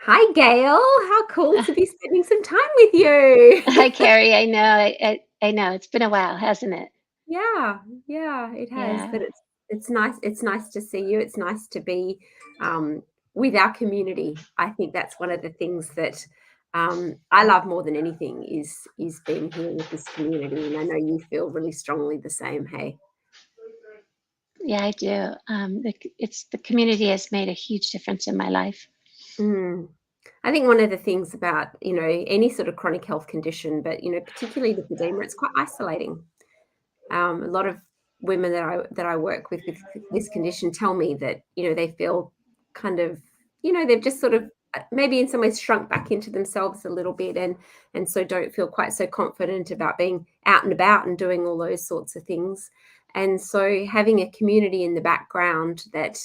Hi, Gail. How cool to be spending some time with you. Hi, Carrie. I know. I know. It's been a while, hasn't it? Yeah, yeah, it has, Yeah. but it's nice. It's nice to see you. It's nice to be with our community. I think that's one of the things that I love more than anything is being here with this community, and I know you feel really strongly the same. Hey. Yeah, I do. It's the community has made a huge difference in my life. Mm. I think one of the things about any sort of chronic health condition, but particularly lipedema, it's quite isolating. A lot of women that I work with this condition tell me that they feel kind of they've just sort of maybe in some ways shrunk back into themselves a little bit, and so don't feel quite so confident about being out and about and doing all those sorts of things. And so having a community in the background that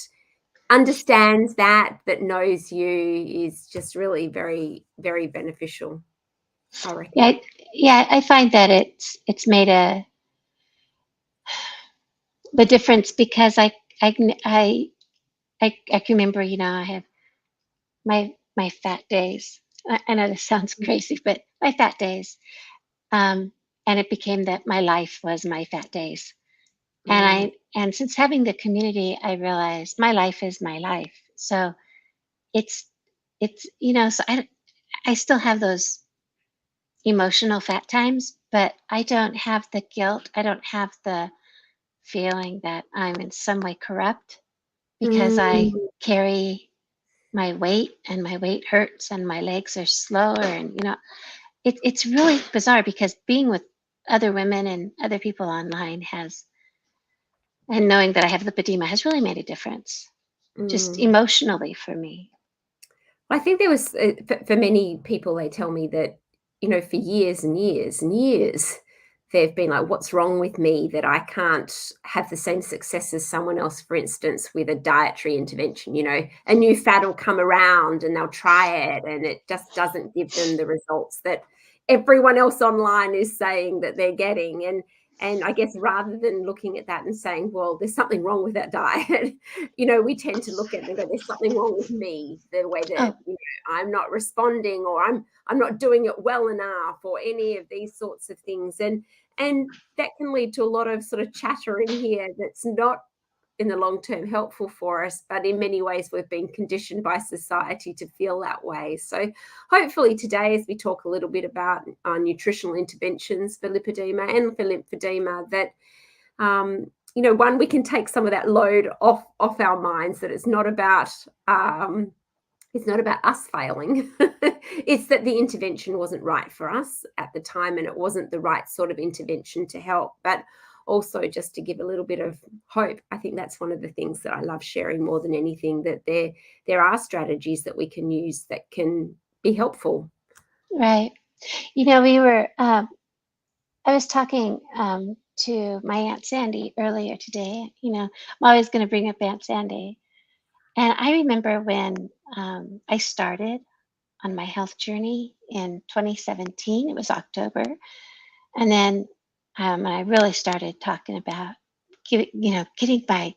understands that knows you is just really very, very beneficial, I Yeah, reckon. yeah. I find that it's made a the difference because I can- I can remember. I have my fat days. I know this sounds crazy, but my fat days. Um, and it became that my life was my fat days. And Mm, since having the community, I realized my life is my life. So it's so I still have those emotional fat times, but I don't have the guilt. I don't have the feeling that I'm in some way corrupt because I mm. carry my weight and my weight hurts and my legs are slower. And it's really bizarre because being with other women and other people online has, and knowing that I have lipedema has really made a difference just Mm. emotionally for me. I think there was for many people, they tell me that, for years and years and years, they've been like, what's wrong with me that I can't have the same success as someone else, for instance, with a dietary intervention? A new fad will come around and they'll try it and it just doesn't give them the results that everyone else online is saying that they're getting. And I guess rather than looking at that and saying, well, there's something wrong with that diet, we tend to look at it and go, there's something wrong with me, the way that, Oh, I'm not responding, or I'm not doing it well enough, or any of these sorts of things. And that can lead to a lot of sort of chatter in here that's not in the long term helpful for us, but in many ways we've been conditioned by society to feel that way. So hopefully today, as we talk a little bit about nutritional interventions for lipedema and for lymphedema, that one, we can take some of that load off our minds, that it's not about us failing. It's that the intervention wasn't right for us at the time, and it wasn't the right sort of intervention to help. But also, just to give a little bit of hope, I think that's one of the things that I love sharing more than anything, that there are strategies that we can use that can be helpful. right. We were, I was talking to my Aunt Sandy earlier today. I'm always going to bring up Aunt Sandy. And I remember when I started on my health journey in 2017, it was October. And then I really started talking about, getting my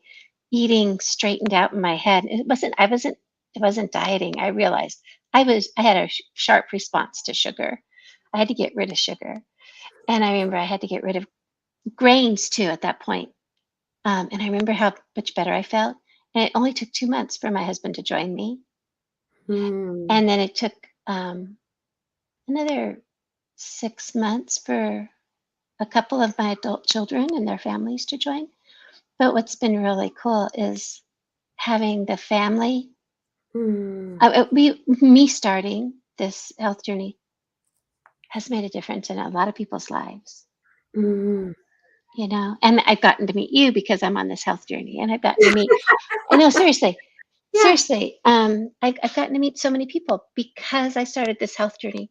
eating straightened out in my head. It wasn't dieting. I realized I had a sharp response to sugar. I had to get rid of sugar. And I remember I had to get rid of grains too at that point. And I remember how much better I felt. And it only took 2 months for my husband to join me. Mm, And then it took another 6 months for a couple of my adult children and their families to join. But what's been really cool is having the family. mm, Me starting this health journey has made a difference in a lot of people's lives. mm. And I've gotten to meet you because I'm on this health journey, and I've gotten to meet. I know, seriously, Yeah. seriously. I've gotten to meet so many people because I started this health journey,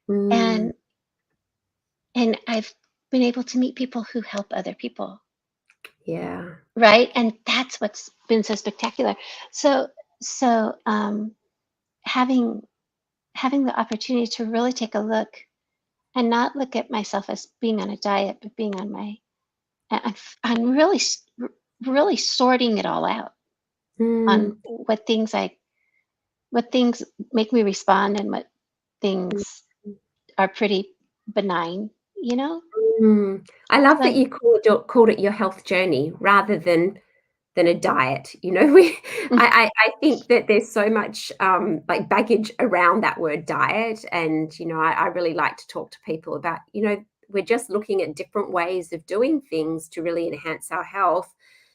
Mm, and I've been able to meet people who help other people, yeah. right? And that's what's been so spectacular. So having the opportunity to really take a look and not look at myself as being on a diet, but being on my, I'm really sorting it all out on Mm, what things I what things make me respond and what things are pretty benign, you know? Mm. I love that So, you called it your health journey rather than a diet. You know, we mm, I think that there's so much like baggage around that word diet, and I really like to talk to people about we're just looking at different ways of doing things to really enhance our health,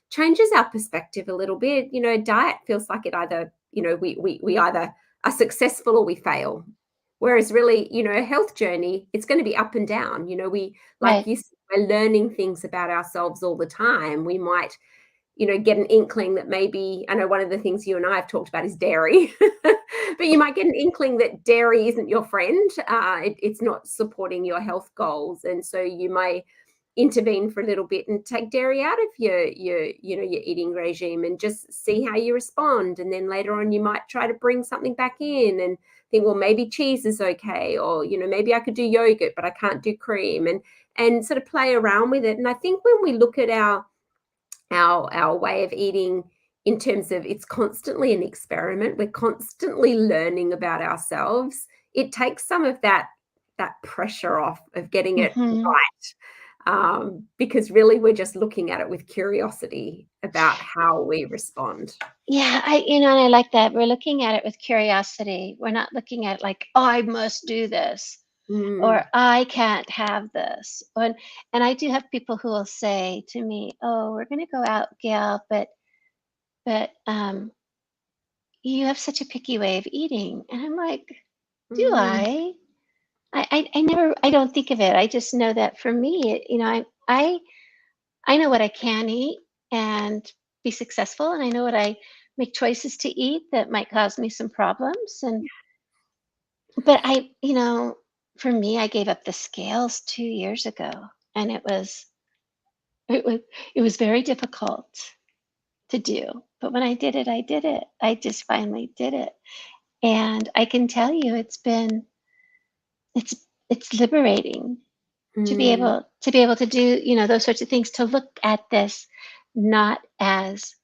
changes our perspective a little bit. Diet feels like it either we either are successful or we fail. Whereas really, a health journey, it's going to be up and down. We like right, you said, we're learning things about ourselves all the time. We might get an inkling that maybe I know one of the things you and I have talked about is dairy, but you might get an inkling that dairy isn't your friend. It's not supporting your health goals, and so you may intervene for a little bit and take dairy out of your eating regime and just see how you respond. And then later on, you might try to bring something back in and think, well, maybe cheese is okay, or maybe I could do yogurt, but I can't do cream, and sort of play around with it. And I think when we look at our way of eating in terms of it's constantly an experiment, we're constantly learning about ourselves, it takes some of that pressure off of getting it hmm, right, because really we're just looking at it with curiosity about how we respond. yeah, and I like that. We're looking at it with curiosity. We're not looking at it like, oh, I must do this or Mm, I can't have this. And I do have people who will say to me, "Oh, we're going to go out, Gail, but you have such a picky way of eating." And I'm like, "Do mm, I? I never, I don't think of it. I just know that for me, I know what I can eat and be successful, and I know what I make choices to eat that might cause me some problems. And but for me, I gave up the scales 2 years ago, and it was it was very difficult to do. But when I did it, I did it. I just finally did it, and I can tell you, it's it's liberating mm. to be able to do those sorts of things, to look at this not as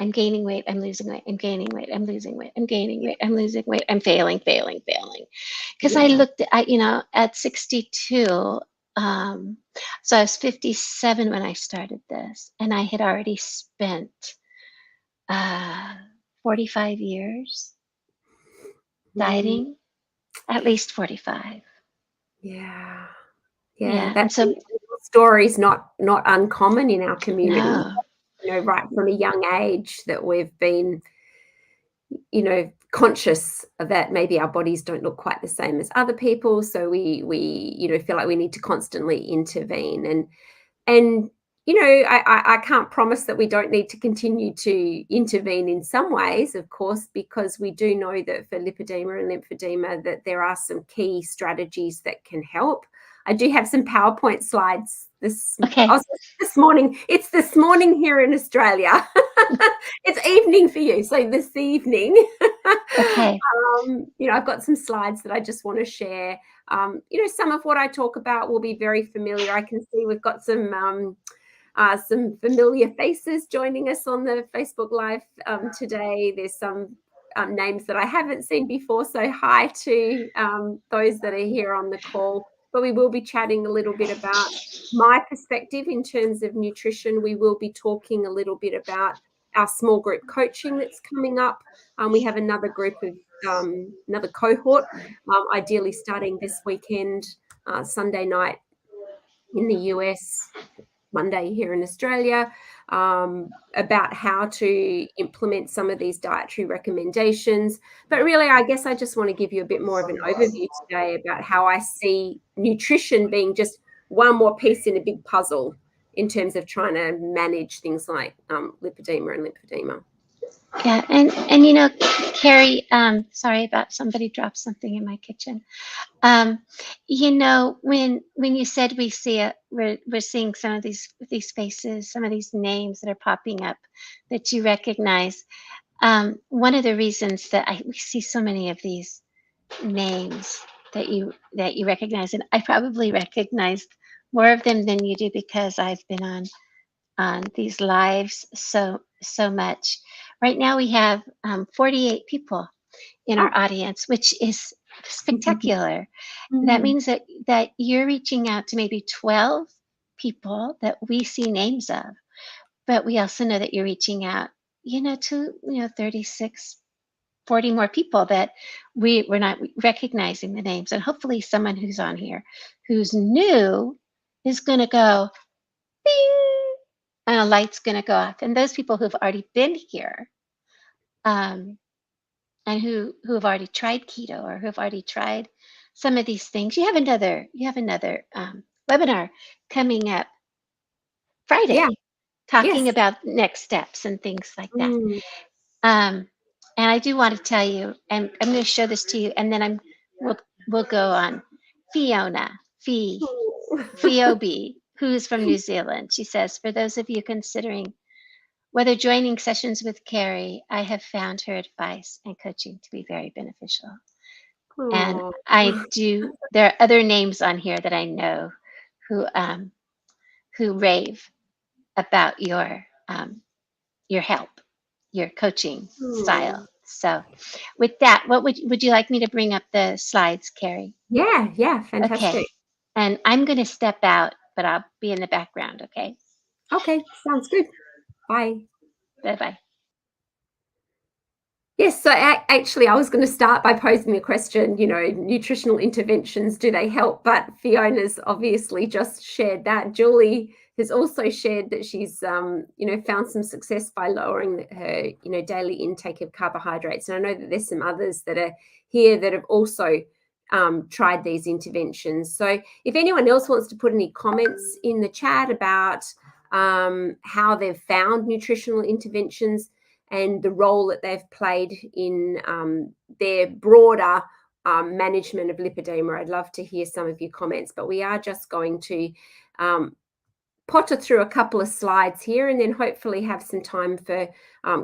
I'm gaining weight, I'm losing weight, I'm gaining weight, I'm losing weight, I'm gaining weight, I'm losing weight, I'm failing. Because I Yeah. looked at 62, so I was 57 when I started this, and I had already spent uh, 45 years Mm, dieting, at least 45. yeah. Yeah, Yeah, that and so story is not uncommon in our community. no, Right from a young age that we've been, conscious of that maybe our bodies don't look quite the same as other people, so we feel like we need to constantly intervene. And I can't promise that we don't need to continue to intervene in some ways, of course, because we do know that for lipedema and lymphedema that there are some key strategies that can help. I do have some PowerPoint slides okay, this morning. It's this morning here in Australia. It's evening for you, so this evening, okay, I've got some slides that I just want to share. Some of what I talk about will be very familiar. I can see we've got some familiar faces joining us on the Facebook Live today. There's some names that I haven't seen before, so hi to those that are here on the call. But we will be chatting a little bit about my perspective in terms of nutrition. We will be talking a little bit about our small group coaching that's coming up. We have another group of another cohort, ideally starting this weekend, Sunday night in the US, Monday here in Australia, about how to implement some of these dietary recommendations. But really, I guess I just want to give you a bit more of an overview today about how I see nutrition being just one more piece in a big puzzle in terms of trying to manage things like lipedema and lymphedema. yeah, and Carrie, sorry about somebody dropped something in my kitchen. Um, when you said we're seeing some of these faces, some of these names that are popping up that you recognize. One of the reasons that we see so many of these names that you recognize, and I probably recognized more of them than you do because I've been on these lives so much. Right now we have 48 people in our audience, which is spectacular. That Mm. means that you're reaching out to maybe 12 people that we see names of, but we also know that you're reaching out, to 36, 40 more people that we're not recognizing the names. And hopefully someone who's on here who's new is going to go bing, and a light's going to go off. And those people who've already been here, um, and who have already tried keto or who have already tried some of these things, you have another webinar coming up Yeah. Friday, talking Yes. about next steps and things like that. Mm. Um, and I do want to tell you, and I'm going to show this to you, and then we'll we'll go on. Fiona, Fiob, who's from New Zealand. She says, for those of you considering whether joining sessions with Carrie, I have found her advice and coaching to be very beneficial. And Oh. there are other names on here that I know who rave about your help, your coaching style. Hmm. So with that, what would you like me to bring up the slides, Carrie? Yeah, yeah, Okay. fantastic. And I'm going to step out, but I'll be in the background. Okay. Okay, sounds good. Bye. Bye bye. Yes, so actually, I was going to start by posing the question, nutritional interventions, do they help? But Fiona's obviously just shared that. Julie has also shared that she's, found some success by lowering her, daily intake of carbohydrates. And I know that there's some others that are here that have also tried these interventions. So if anyone else wants to put any comments in the chat about how they've found nutritional interventions, and the role that they've played in their broader management of lipedema. I'd love to hear some of your comments, but we are just going to potter through a couple of slides here and then hopefully have some time for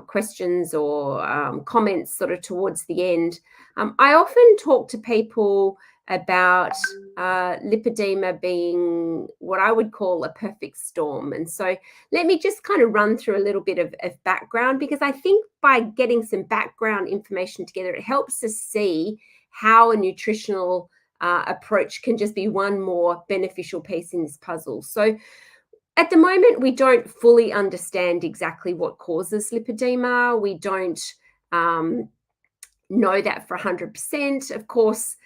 questions or comments sort of towards the end. I often talk to people about lipedema being what I would call a perfect storm. And so let me just kind of run through a little bit of background, because I think by getting some background information together, it helps us see how a nutritional approach can just be one more beneficial piece in this puzzle. So at the moment, we don't fully understand exactly what causes lipedema. We don't know that for 100%. Of course,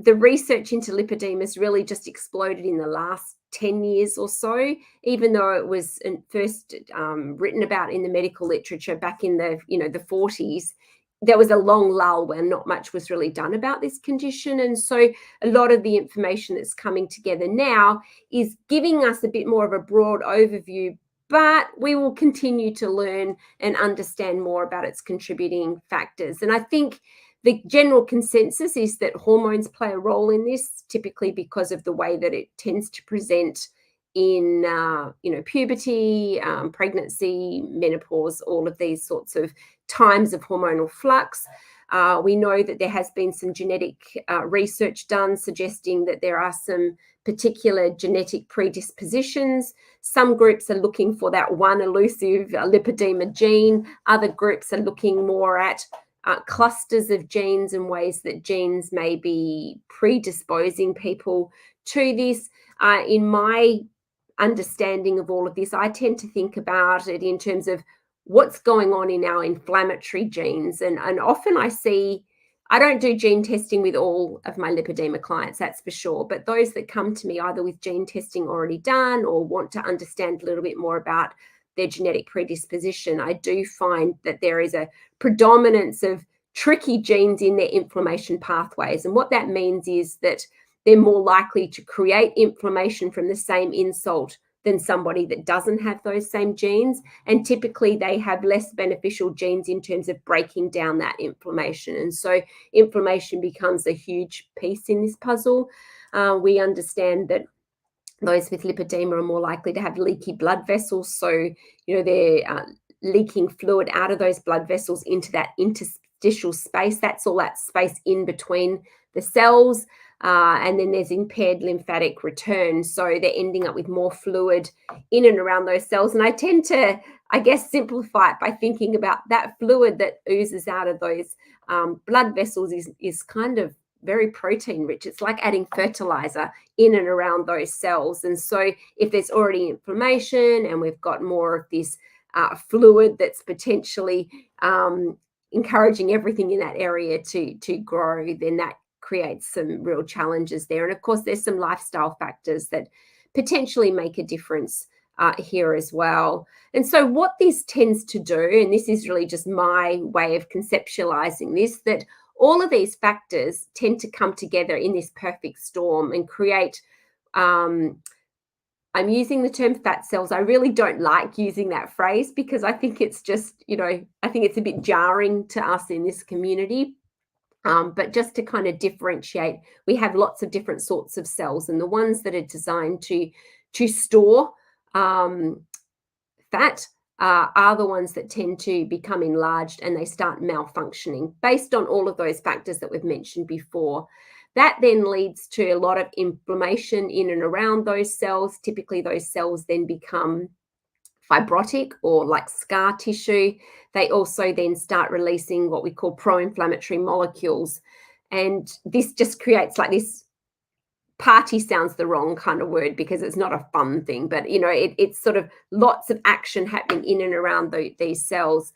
the research into lipedema has really just exploded in the last 10 years or so, even though it was first written about in the medical literature back in the 40s. There was a long lull where not much was really done about this condition. And so a lot of the information that's coming together now is giving us a bit more of a broad overview, but we will continue to learn and understand more about its contributing factors. And I think the general consensus is that hormones play a role in this, typically because of the way that it tends to present in puberty, pregnancy, menopause, all of these sorts of times of hormonal flux. We know that there has been some genetic research done suggesting that there are some particular genetic predispositions. Some groups are looking for that one elusive lipedema gene. Other groups are looking more at clusters of genes and ways that genes may be predisposing people to this. In my understanding of all of this, I tend to think about it in terms of what's going on in our inflammatory genes. And often I don't do gene testing with all of my lipedema clients, that's for sure. But those that come to me either with gene testing already done or want to understand a little bit more about their genetic predisposition, I do find that there is a predominance of tricky genes in their inflammation pathways. And what that means is that they're more likely to create inflammation from the same insult than somebody that doesn't have those same genes. And typically they have less beneficial genes in terms of breaking down that inflammation. And so inflammation becomes a huge piece in this puzzle. We understand that those with lipedema are more likely to have leaky blood vessels. So, they're leaking fluid out of those blood vessels into that interstitial space. That's all that space in between the cells. And then there's impaired lymphatic return. So they're ending up with more fluid in and around those cells. And I tend to I guess, simplify it by thinking about that fluid that oozes out of those blood vessels is kind of very protein rich. It's like adding fertilizer in and around those cells. And so if there's already inflammation and we've got more of this fluid that's potentially encouraging everything in that area to grow, then that creates some real challenges there. And of course, there's some lifestyle factors that potentially make a difference here as well. And so what this tends to do, and this is really just my way of conceptualizing this, that all of these factors tend to come together in this perfect storm and create, I'm using the term fat cells. I really don't like using that phrase because I think it's just, I think it's a bit jarring to us in this community. But just to kind of differentiate, we have lots of different sorts of cells, and the ones that are designed to store fat are the ones that tend to become enlarged and they start malfunctioning based on all of those factors that we've mentioned before. That then leads to a lot of inflammation in and around those cells. Typically, those cells then become fibrotic or like scar tissue. They also then start releasing what we call pro-inflammatory molecules. And this just creates like this, party sounds the wrong kind of word because it's not a fun thing, but it's sort of lots of action happening in and around these cells.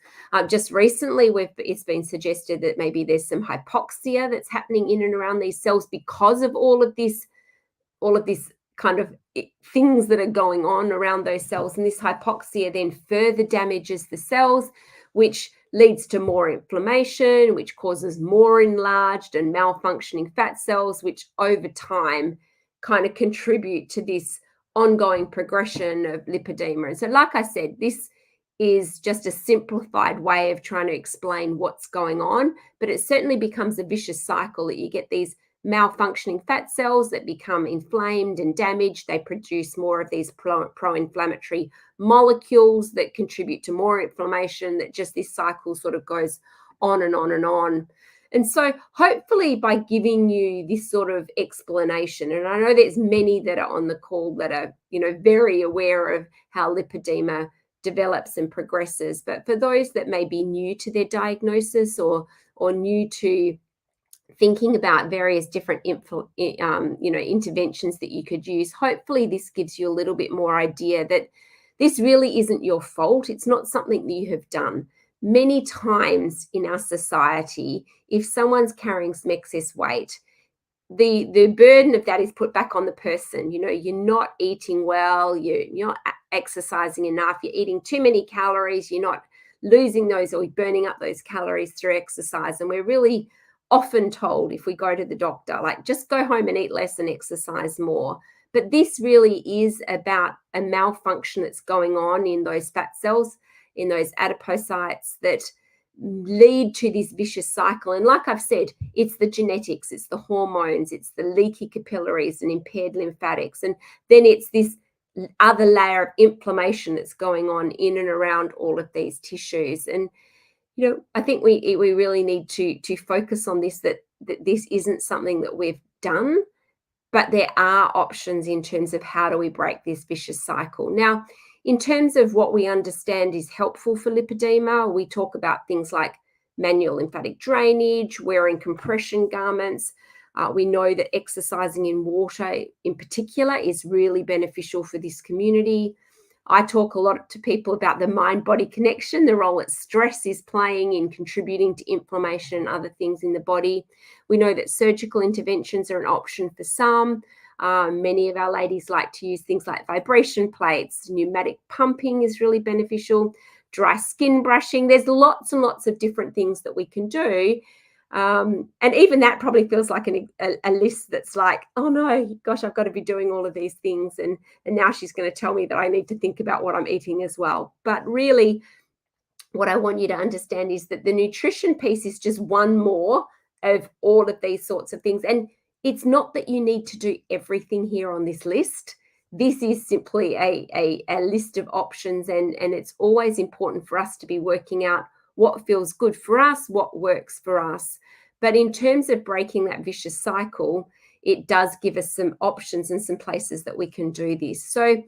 Just recently, it's been suggested that maybe there's some hypoxia that's happening in and around these cells because of all of this kind of things that are going on around those cells. And this hypoxia then further damages the cells, which leads to more inflammation, which causes more enlarged and malfunctioning fat cells, which over time kind of contribute to this ongoing progression of lipedema. And so, like I said, this is just a simplified way of trying to explain what's going on, but it certainly becomes a vicious cycle that you get these malfunctioning fat cells that become inflamed and damaged. They produce more of these pro-inflammatory molecules that contribute to more inflammation, that just this cycle sort of goes on and on and on. And so hopefully by giving you this sort of explanation, and I know there's many that are on the call that are, very aware of how lipedema develops and progresses, but for those that may be new to their diagnosis or new to thinking about various different interventions that you could use, hopefully this gives you a little bit more idea that this really isn't your fault. It's not something that you have done. Many times in our society, if someone's carrying some excess weight, the burden of that is put back on the person. You're not eating well, you're not exercising enough, you're eating too many calories, you're not losing those or burning up those calories through exercise. And we're really often told, if we go to the doctor, like, just go home and eat less and exercise more. But this really is about a malfunction that's going on in those fat cells, in those adipocytes, that lead to this vicious cycle. And like I've said, it's the genetics, it's the hormones, it's the leaky capillaries and impaired lymphatics. And then it's this other layer of inflammation that's going on in and around all of these tissues. And I think we really need to focus on this, that this isn't something that we've done, but there are options in terms of how do we break this vicious cycle. Now, in terms of what we understand is helpful for lipedema, we talk about things like manual lymphatic drainage, wearing compression garments. We know that exercising in water in particular is really beneficial for this community. I talk a lot to people about the mind-body connection, the role that stress is playing in contributing to inflammation and other things in the body. We know that surgical interventions are an option for some. Many of our ladies like to use things like vibration plates. Pneumatic pumping is really beneficial. Dry skin brushing. There's lots and lots of different things that we can do. And even that probably feels like a list that's like, oh no, gosh, I've got to be doing all of these things. And now she's going to tell me that I need to think about what I'm eating as well. But really, what I want you to understand is that the nutrition piece is just one more of all of these sorts of things. And it's not that you need to do everything here on this list. This is simply a list of options. And it's always important for us to be working out what feels good for us, what works for us. But in terms of breaking that vicious cycle, it does give us some options and some places that we can do this. So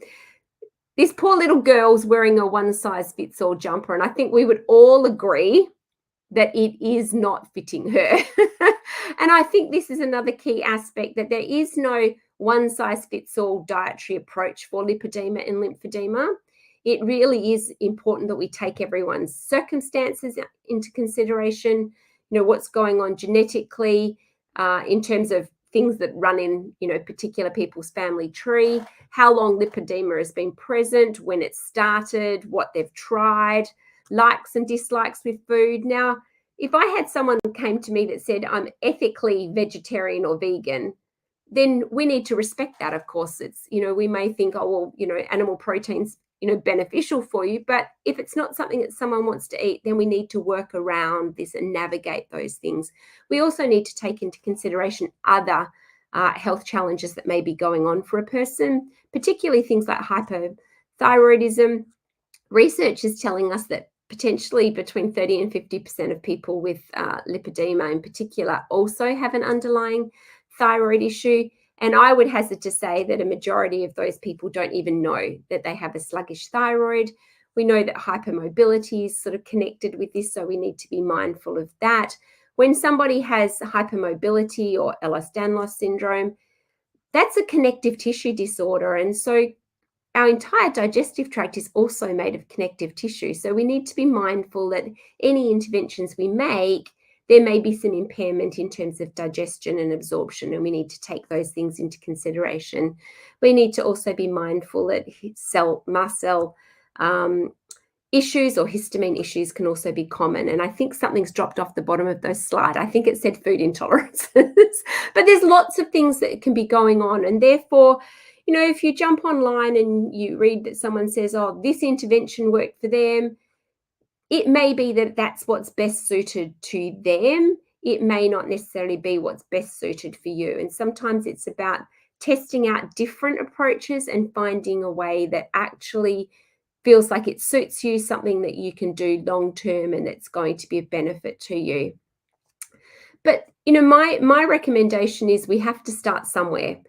this poor little girl's wearing a one-size-fits-all jumper, and I think we would all agree that it is not fitting her. And I think this is another key aspect, that there is no one-size-fits-all dietary approach for lipedema and lymphedema. It really is important that we take everyone's circumstances into consideration, what's going on genetically, in terms of things that run in, particular people's family tree, how long lipedema has been present, when it started, what they've tried, likes and dislikes with food. Now, if I had someone came to me that said, I'm ethically vegetarian or vegan, then we need to respect that. Of course, it's, we may think, oh, well, animal protein's, beneficial for you. But if it's not something that someone wants to eat, then we need to work around this and navigate those things. We also need to take into consideration other health challenges that may be going on for a person, particularly things like hypothyroidism. Research is telling us that potentially between 30 and 50% of people with lipedema in particular also have an underlying thyroid issue. And I would hazard to say that a majority of those people don't even know that they have a sluggish thyroid. We know that hypermobility is sort of connected with this, so we need to be mindful of that. When somebody has hypermobility or Ehlers-Danlos syndrome, that's a connective tissue disorder. And so our entire digestive tract is also made of connective tissue. So we need to be mindful that any interventions we make, there may be some impairment in terms of digestion and absorption, and we need to take those things into consideration. We need to also be mindful that mast cell issues or histamine issues can also be common. And I think something's dropped off the bottom of those slides. I think it said food intolerance. But there's lots of things that can be going on. And therefore, if you jump online and you read that someone says, oh, this intervention worked for them, it may be that that's what's best suited to them. It may not necessarily be what's best suited for you. And sometimes it's about testing out different approaches and finding a way that actually feels like it suits you, something that you can do long term and that's going to be of benefit to you. But my recommendation is we have to start somewhere.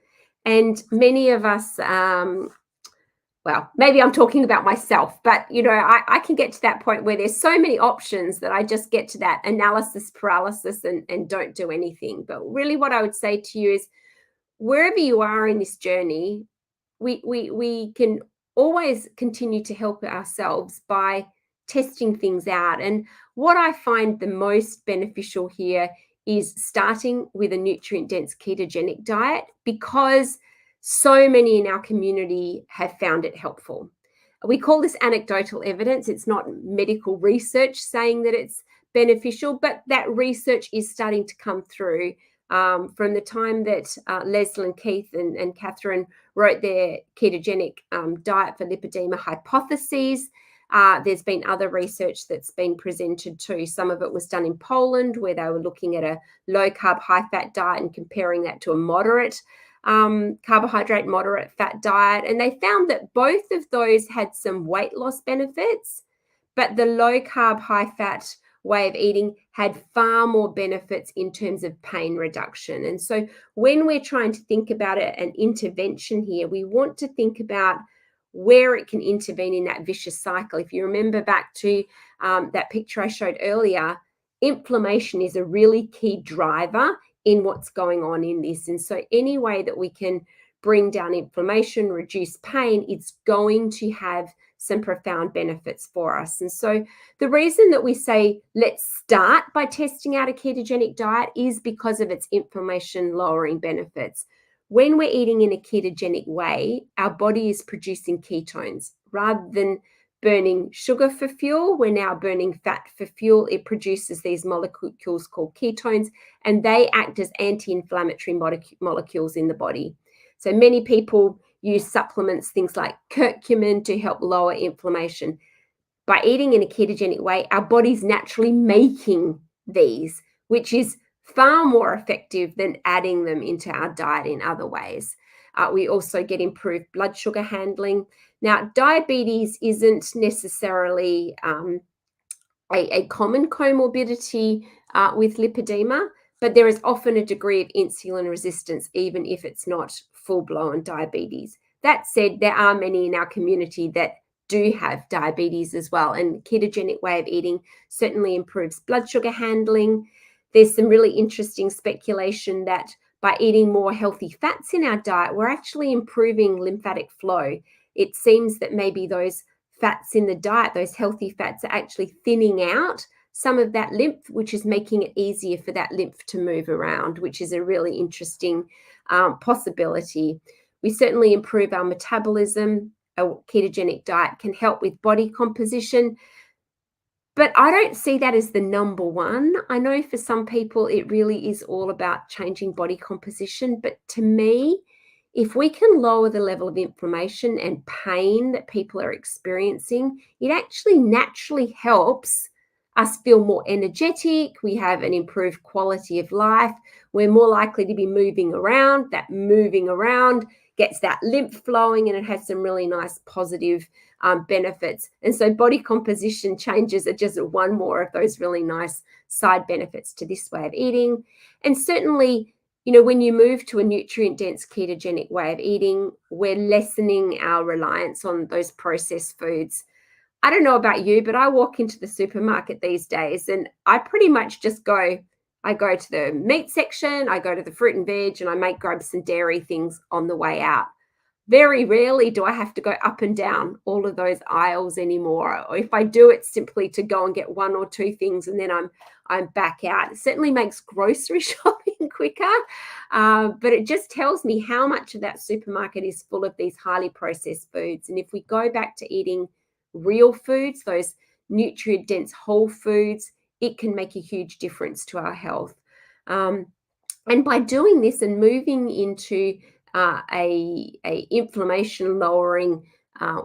And many of us, well, maybe I'm talking about myself, but I can get to that point where there's so many options that I just get to that analysis paralysis and don't do anything. But really what I would say to you is, wherever you are in this journey, we can always continue to help ourselves by testing things out. And what I find the most beneficial here is starting with a nutrient-dense ketogenic diet, because so many in our community have found it helpful. We call this anecdotal evidence. It's not medical research saying that it's beneficial, but that research is starting to come through. From the time that Leslie and Keith and Catherine wrote their ketogenic diet for lipedema hypotheses, there's been other research that's been presented too. Some of it was done in Poland, where they were looking at a low-carb, high-fat diet and comparing that to a moderate carbohydrate, moderate fat diet. And they found that both of those had some weight loss benefits, but the low-carb, high-fat way of eating had far more benefits in terms of pain reduction. And so when we're trying to think about an intervention here, we want to think about where it can intervene in that vicious cycle. If you remember back to that picture I showed earlier, inflammation is a really key driver in what's going on in this. And so any way that we can bring down inflammation, reduce pain, it's going to have some profound benefits for us. And so the reason that we say let's start by testing out a ketogenic diet is because of its inflammation lowering benefits. When we're eating in a ketogenic way, our body is producing ketones. Rather than burning sugar for fuel, we're now burning fat for fuel. It produces these molecules called ketones, and they act as anti-inflammatory molecules in the body. So many people use supplements, things like curcumin, to help lower inflammation. By eating in a ketogenic way, our body's naturally making these, which is far more effective than adding them into our diet in other ways. We also get improved blood sugar handling. Now, diabetes isn't necessarily a common comorbidity with lipedema, but there is often a degree of insulin resistance, even if it's not full-blown diabetes. That said, there are many in our community that do have diabetes as well, and ketogenic way of eating certainly improves blood sugar handling. There's some really interesting speculation that by eating more healthy fats in our diet, we're actually improving lymphatic flow. It seems that maybe those fats in the diet, those healthy fats, are actually thinning out some of that lymph, which is making it easier for that lymph to move around, which is a really interesting possibility. We certainly improve our metabolism. A ketogenic diet can help with body composition, but I don't see that as the number one. I know for some people it really is all about changing body composition, but to me, if we can lower the level of inflammation and pain that people are experiencing, it actually naturally helps us feel more energetic. We have an improved quality of life. We're more likely to be moving around. That moving around gets that lymph flowing, and it has some really nice positive benefits. And so body composition changes are just one more of those really nice side benefits to this way of eating. And certainly, when you move to a nutrient-dense ketogenic way of eating, we're lessening our reliance on those processed foods. I don't know about you, but I walk into the supermarket these days and I pretty much I go to the meat section, I go to the fruit and veg, and I might grab some dairy things on the way out. Very rarely do I have to go up and down all of those aisles anymore. Or if I do, it's simply to go and get one or two things and then I'm back out. It certainly makes grocery shopping quicker, but it just tells me how much of that supermarket is full of these highly processed foods. And if we go back to eating real foods, those nutrient-dense whole foods, it can make a huge difference to our health. And by doing this and moving into a inflammation lowering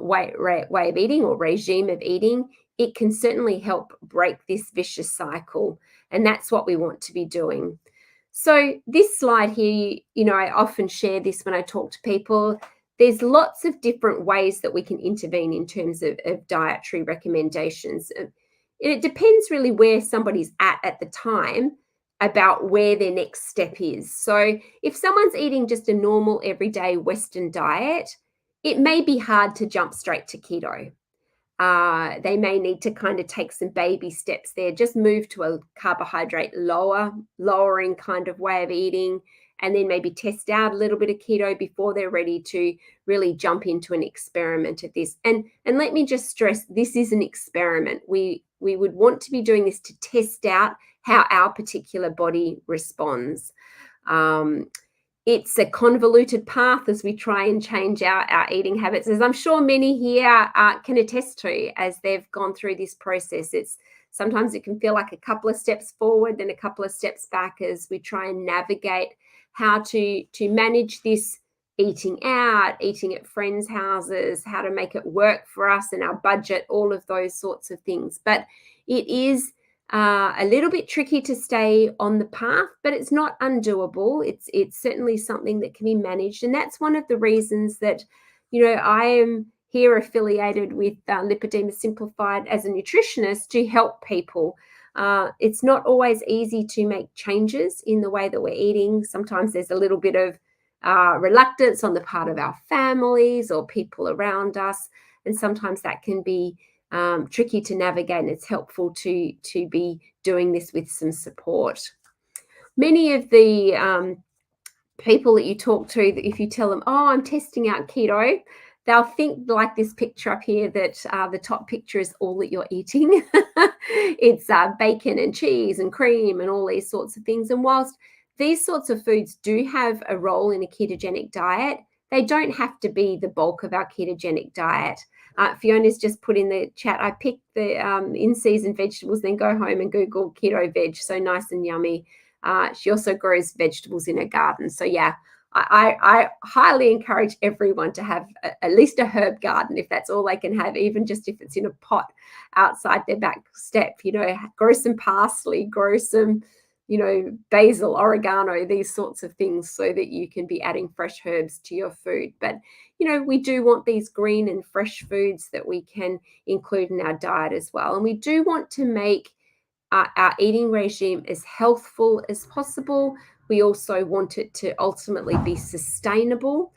way of eating or regime of eating, it can certainly help break this vicious cycle. And that's what we want to be doing. So this slide here, I often share this when I talk to people. There's lots of different ways that we can intervene in terms of dietary recommendations. It depends really where somebody's at the time about where their next step is. So if someone's eating just a normal everyday Western diet, it may be hard to jump straight to keto. They may need to kind of take some baby steps there, just move to a carbohydrate lowering kind of way of eating, and then maybe test out a little bit of keto before they're ready to really jump into an experiment at this. And let me just stress, this is an experiment. We would want to be doing this to test out how our particular body responds. It's a convoluted path as we try and change our eating habits, as I'm sure many here can attest to as they've gone through this process. Sometimes it can feel like a couple of steps forward, then a couple of steps back as we try and navigate how to manage this eating out, eating at friends' houses, how to make it work for us and our budget, all of those sorts of things. But it is a little bit tricky to stay on the path, but it's not undoable. It's certainly something that can be managed. And that's one of the reasons that, I am here affiliated with Lipedema Simplified as a nutritionist to help people. It's not always easy to make changes in the way that we're eating. Sometimes there's a little bit of reluctance on the part of our families or people around us. And sometimes that can be tricky to navigate, and it's helpful to be doing this with some support. Many of the people that you talk to, that if you tell them, oh, I'm testing out keto, they'll think like this picture up here that the top picture is all that you're eating. It's bacon and cheese and cream and all these sorts of things. And whilst these sorts of foods do have a role in a ketogenic diet, they don't have to be the bulk of our ketogenic diet. Fiona's just put in the chat, I picked the in-season vegetables, then go home and Google keto veg. So nice and yummy. She also grows vegetables in her garden. So yeah, I highly encourage everyone to have at least a herb garden, if that's all they can have, even just if it's in a pot outside their back step. Grow some parsley, grow some basil, oregano, these sorts of things, so that you can be adding fresh herbs to your food. But, we do want these green and fresh foods that we can include in our diet as well. And we do want to make our eating regime as healthful as possible. We also want it to ultimately be sustainable.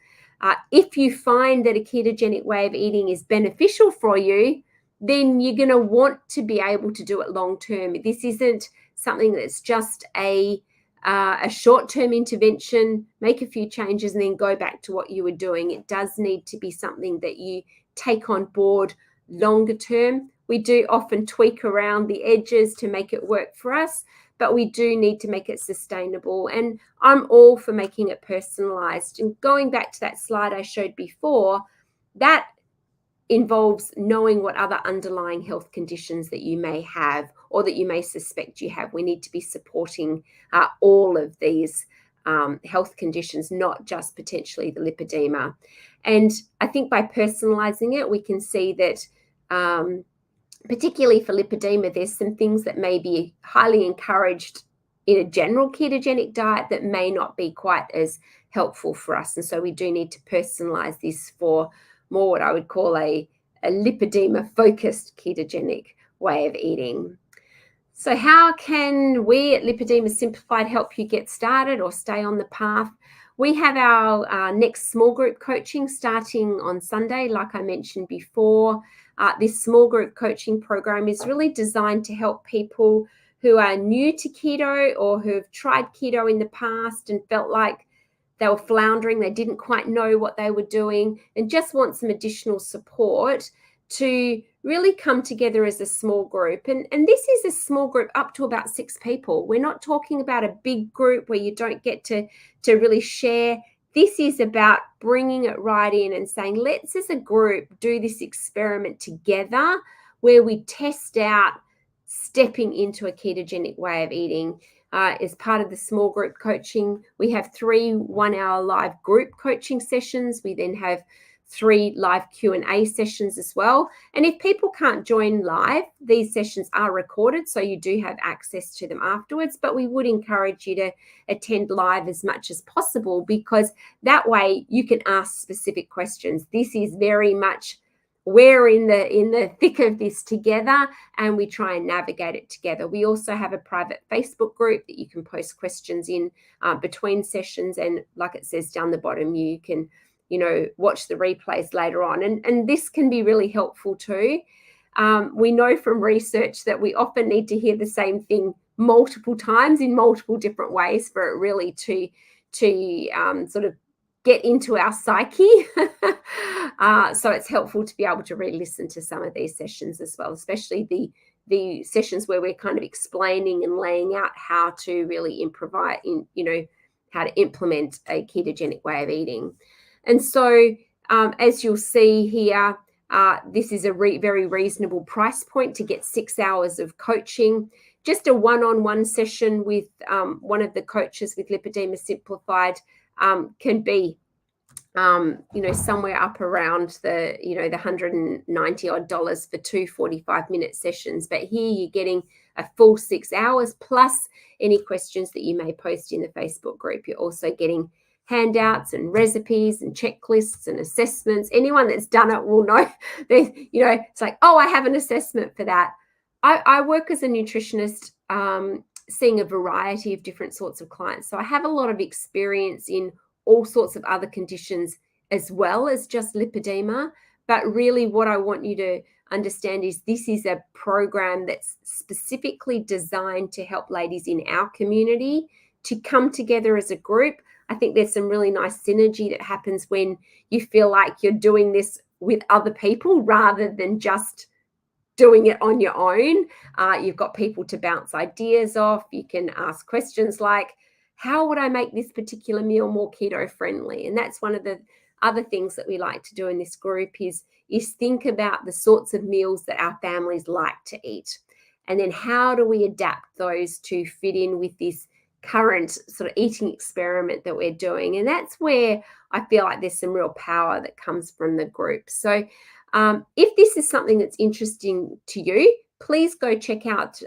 If you find that a ketogenic way of eating is beneficial for you, then you're going to want to be able to do it long term. This isn't something that's just a short-term intervention, make a few changes and then go back to what you were doing. It does need to be something that you take on board longer term. We do often tweak around the edges to make it work for us, but we do need to make it sustainable. And I'm all for making it personalized. And going back to that slide I showed before, that involves knowing what other underlying health conditions that you may have or that you may suspect you have. We need to be supporting all of these health conditions, not just potentially the lipedema. And I think by personalizing it, we can see that particularly for lipedema, there's some things that may be highly encouraged in a general ketogenic diet that may not be quite as helpful for us. And so we do need to personalize this for more what I would call a lipedema-focused ketogenic way of eating. So how can we at Lipedema Simplified help you get started or stay on the path? We have our next small group coaching starting on Sunday, like I mentioned before. This small group coaching program is really designed to help people who are new to keto or who have tried keto in the past and felt like they were floundering, they didn't quite know what they were doing, and just want some additional support to really come together as a small group. And this is a small group up to about 6 people. We're not talking about a big group where you don't get to really share. This is about bringing it right in and saying, let's as a group do this experiment together where we test out stepping into a ketogenic way of eating. As part of the small group coaching, we have 3 one-hour live group coaching sessions. We then have 3 live Q&A sessions as well. And if people can't join live, these sessions are recorded, so you do have access to them afterwards. But we would encourage you to attend live as much as possible, because that way you can ask specific questions. This is very much, we're in the thick of this together, and we try and navigate it together. We also have a private Facebook group that you can post questions in between sessions, and like it says down the bottom, you can watch the replays later on, and this can be really helpful too. We know from research that we often need to hear the same thing multiple times in multiple different ways for it really to sort of get into our psyche. So it's helpful to be able to re-listen to some of these sessions as well, especially the sessions where we're kind of explaining and laying out how to really improvise how to implement a ketogenic way of eating. And so as you'll see here, this is a very reasonable price point to get 6 hours of coaching. Just a one-on-one session with one of the coaches with Lipedema Simplified can be somewhere up around the $190 odd for 2 45-minute sessions. But here you're getting a full 6 hours plus any questions that you may post in the Facebook group. You're also getting handouts and recipes and checklists and assessments. Anyone that's done it will know that, it's like, oh, I have an assessment for that. I work as a nutritionist, seeing a variety of different sorts of clients. So I have a lot of experience in all sorts of other conditions as well as just lipedema. But really what I want you to understand is this is a program that's specifically designed to help ladies in our community to come together as a group. I think there's some really nice synergy that happens when you feel like you're doing this with other people rather than just doing it on your own. You've got people to bounce ideas off. You can ask questions like, how would I make this particular meal more keto friendly? And that's one of the other things that we like to do in this group is think about the sorts of meals that our families like to eat. And then how do we adapt those to fit in with this current sort of eating experiment that we're doing? And that's where I feel like there's some real power that comes from the group. So if this is something that's interesting to you, please go check out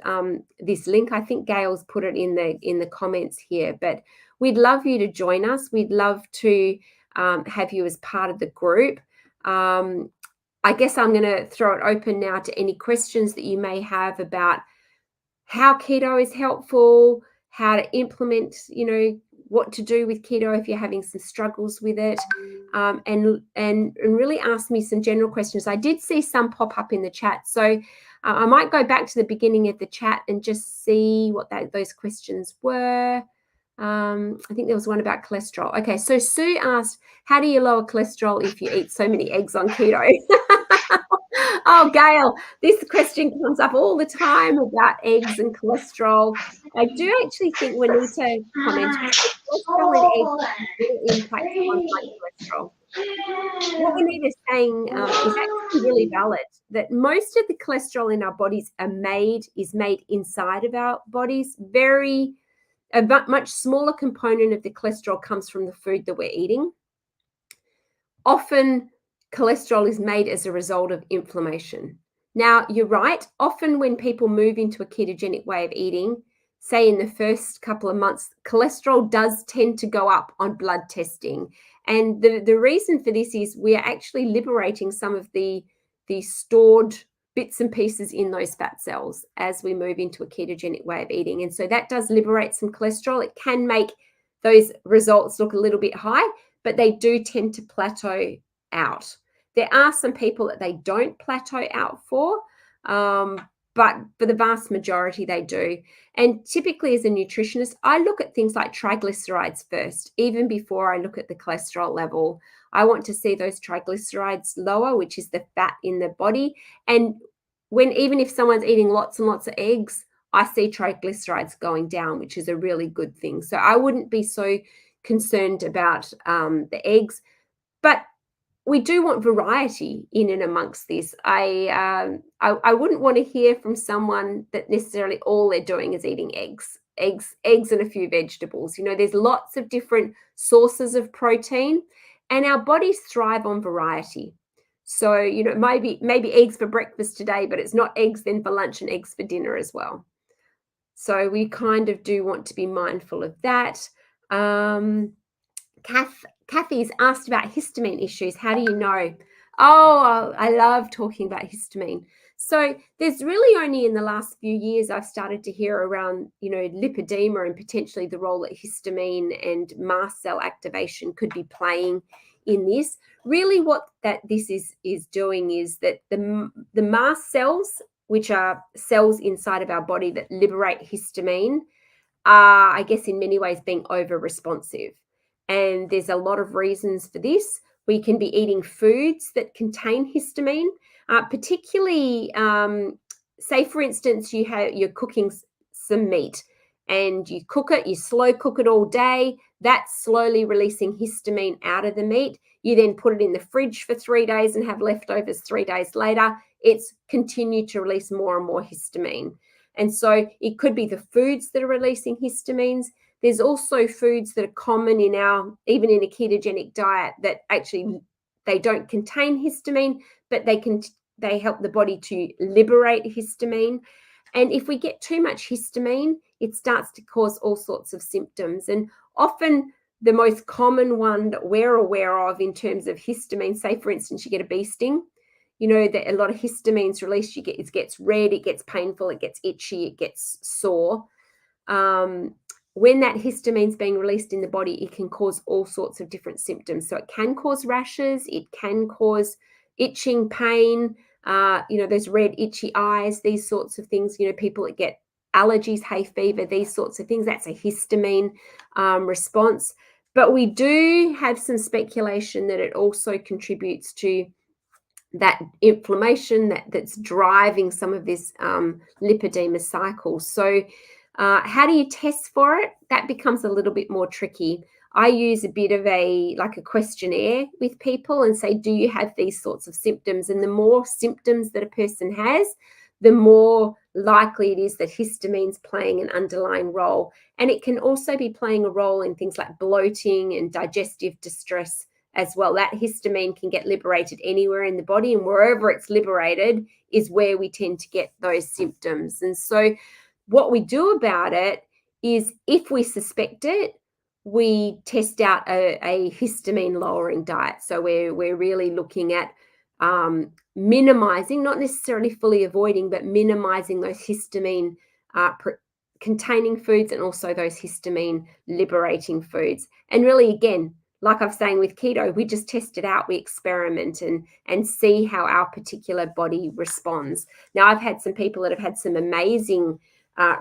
this link. I think Gail's put it in the comments here, but we'd love you to join us. We'd love to have you as part of the group. I guess I'm going to throw it open now to any questions that you may have about how keto is helpful, how to implement, what to do with keto if you're having some struggles with it, and really ask me some general questions. I did see some pop up in the chat, so I might go back to the beginning of the chat and just see what those questions were. I think there was one about cholesterol. Okay, so Sue asked, how do you lower cholesterol if you eat so many eggs on keto? Oh, Gail, this question comes up all the time about eggs and cholesterol. I do actually think we need to comment. Cholesterol in eggs has little impact on high cholesterol. What Anita's saying is actually really valid, that most of the cholesterol in our bodies is made inside of our bodies. A much smaller component of the cholesterol comes from the food that we're eating. Often cholesterol is made as a result of inflammation. Now, you're right. Often when people move into a ketogenic way of eating, say in the first couple of months, cholesterol does tend to go up on blood testing. And the reason for this is we are actually liberating some of the stored bits and pieces in those fat cells as we move into a ketogenic way of eating. And so that does liberate some cholesterol. It can make those results look a little bit high, but they do tend to plateau out. There are some people that they don't plateau out for, but for the vast majority, they do. And typically as a nutritionist, I look at things like triglycerides first, even before I look at the cholesterol level. I want to see those triglycerides lower, which is the fat in the body. And even if someone's eating lots and lots of eggs, I see triglycerides going down, which is a really good thing. So I wouldn't be so concerned about the eggs, but we do want variety in and amongst this. I wouldn't want to hear from someone that necessarily all they're doing is eating eggs and a few vegetables. You know, there's lots of different sources of protein, and our bodies thrive on variety. So, you know, maybe eggs for breakfast today, but it's not eggs then for lunch and eggs for dinner as well. So we kind of do want to be mindful of that. Kathy's asked about histamine issues. How do you know? Oh, I love talking about histamine. So there's really only in the last few years I've started to hear around, you know, lipedema and potentially the role that histamine and mast cell activation could be playing in this. Really what this is doing is that the mast cells, which are cells inside of our body that liberate histamine, are, I guess, in many ways being over responsive. And there's a lot of reasons for this. We can be eating foods that contain histamine, particularly, say, for instance, you're cooking some meat and you cook it, you slow cook it all day. That's slowly releasing histamine out of the meat. You then put it in the fridge for 3 days and have leftovers 3 days later. It's continued to release more and more histamine. And so it could be the foods that are releasing histamines. There's also foods that are common even in a ketogenic diet that actually they don't contain histamine, but they help the body to liberate histamine. And if we get too much histamine, it starts to cause all sorts of symptoms. And often the most common one that we're aware of in terms of histamine, say for instance, you get a bee sting, you know that a lot of histamines released, it gets red, it gets painful, it gets itchy, it gets sore. When that histamine is being released in the body, it can cause all sorts of different symptoms. So it can cause rashes, it can cause itching, pain, those red, itchy eyes, these sorts of things. You know, people that get allergies, hay fever, these sorts of things, that's a histamine response. But we do have some speculation that it also contributes to that inflammation that's driving some of this lipedema cycle. So how do you test for it? That becomes a little bit more tricky. I use a bit of a questionnaire with people and say, do you have these sorts of symptoms? And the more symptoms that a person has, the more likely it is that histamine's playing an underlying role. And it can also be playing a role in things like bloating and digestive distress as well. That histamine can get liberated anywhere in the body, and wherever it's liberated is where we tend to get those symptoms. And so what we do about it is, if we suspect it, we test out a histamine lowering diet. So we're really looking at minimizing, not necessarily fully avoiding, but minimizing those histamine containing foods and also those histamine liberating foods. And really, again, like I'm saying with keto, we just test it out, we experiment and see how our particular body responds. Now, I've had some people that have had some amazing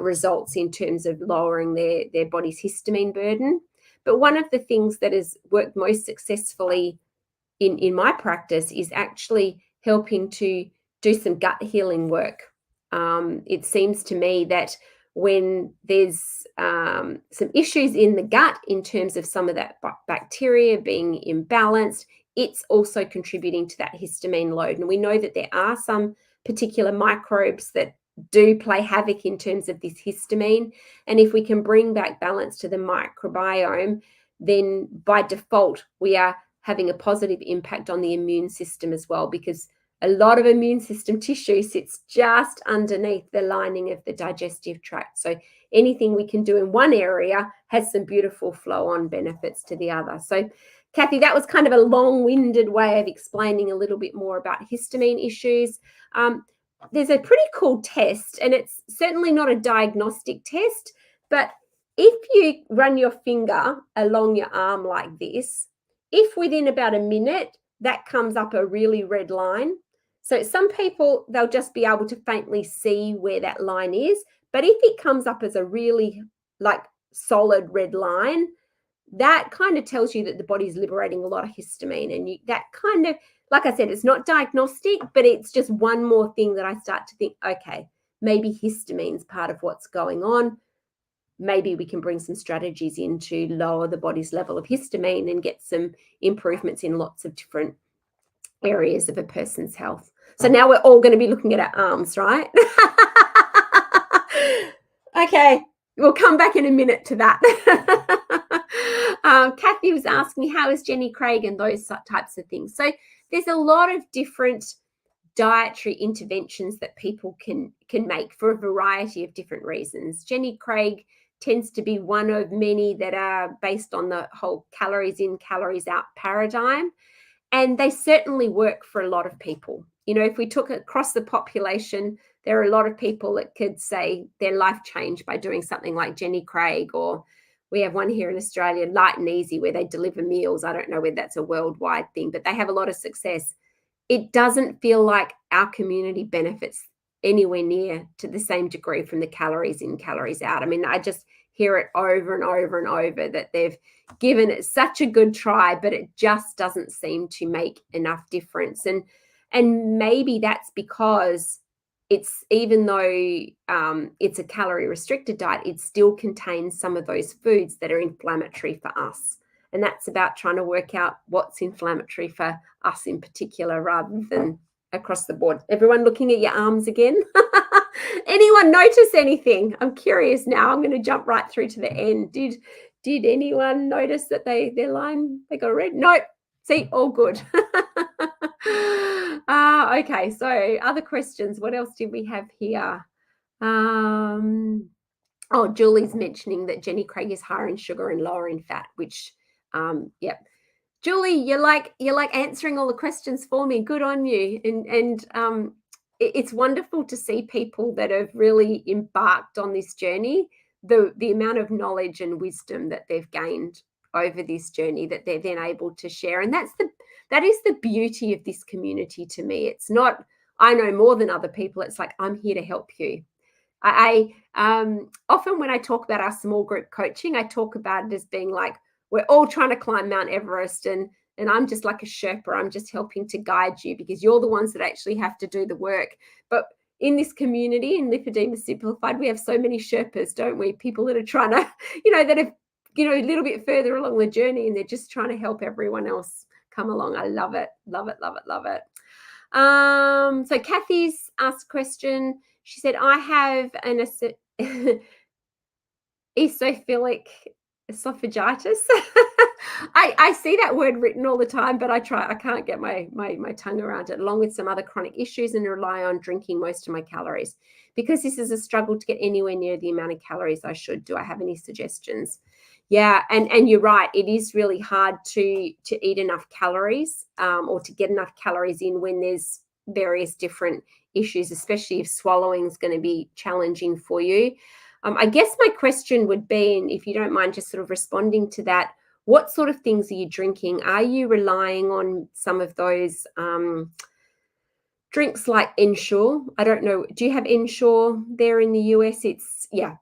results in terms of lowering their body's histamine burden. But one of the things that has worked most successfully in my practice is actually helping to do some gut healing work. It seems to me that when there's some issues in the gut in terms of some of that bacteria being imbalanced, it's also contributing to that histamine load. And we know that there are some particular microbes that do play havoc in terms of this histamine. And if we can bring back balance to the microbiome, then by default, we are having a positive impact on the immune system as well, because a lot of immune system tissue sits just underneath the lining of the digestive tract. So anything we can do in one area has some beautiful flow-on benefits to the other. So, Kathy, that was kind of a long-winded way of explaining a little bit more about histamine issues. There's a pretty cool test, and it's certainly not a diagnostic test, but if you run your finger along your arm like this, if within about a minute that comes up a really red line, so some people, they'll just be able to faintly see where that line is. But if it comes up as a really like solid red line, that kind of tells you that the body's liberating a lot of histamine. And that kind of, like I said, it's not diagnostic, but it's just one more thing that I start to think, okay, maybe histamine's part of what's going on. Maybe we can bring some strategies in to lower the body's level of histamine and get some improvements in lots of different areas of a person's health. So now we're all going to be looking at our arms, right? Okay, we'll come back in a minute to that. Kathy was asking, how is Jenny Craig and those types of things? So there's a lot of different dietary interventions that people can make for a variety of different reasons. Jenny Craig tends to be one of many that are based on the whole calories in, calories out paradigm. And they certainly work for a lot of people. You know, if we took across the population, there are a lot of people that could say their life changed by doing something like Jenny Craig, or we have one here in Australia, Light and Easy, where they deliver meals. I don't know whether that's a worldwide thing, but they have a lot of success. It doesn't feel like our community benefits anywhere near to the same degree from the calories in, calories out. I mean, I just hear it over and over and over that they've given it such a good try, but it just doesn't seem to make enough difference. And maybe that's because it's, even though it's a calorie restricted diet, it still contains some of those foods that are inflammatory for us. And that's about trying to work out what's inflammatory for us in particular, rather than across the board. Everyone looking at your arms again? Anyone notice anything? I'm curious now. I'm going to jump right through to the end. Did anyone notice that their line, they got red? No. See, all good. Okay, so other questions. What else did we have here? Oh, Julie's mentioning that Jenny Craig is higher in sugar and lower in fat, which, yep. Julie, you're like answering all the questions for me. Good on you. And it's wonderful to see people that have really embarked on this journey, the amount of knowledge and wisdom that they've gained over this journey that they're then able to share. And that is the beauty of this community to me. It's not, I know more than other people. It's like, I'm here to help you. I often when I talk about our small group coaching, I talk about it as being like, we're all trying to climb Mount Everest, and I'm just like a Sherpa. I'm just helping to guide you, because you're the ones that actually have to do the work. But in this community, in Lipedema Simplified, we have so many Sherpas, don't we? People that are trying to, that have, a little bit further along the journey, and they're just trying to help everyone else come along. I love it, love it, love it, love it. So Kathy's asked a question. She said, I have an eosinophilic esophagitis. I see that word written all the time, but I can't get my tongue around it, along with some other chronic issues, and rely on drinking most of my calories. Because this is a struggle to get anywhere near the amount of calories I should. Do I have any suggestions? Yeah, and you're right. It is really hard to eat enough calories or to get enough calories in when there's various different issues, especially if swallowing is going to be challenging for you. I guess my question would be, and if you don't mind just sort of responding to that, what sort of things are you drinking? Are you relying on some of those drinks like Ensure? I don't know. Do you have Ensure there in the US?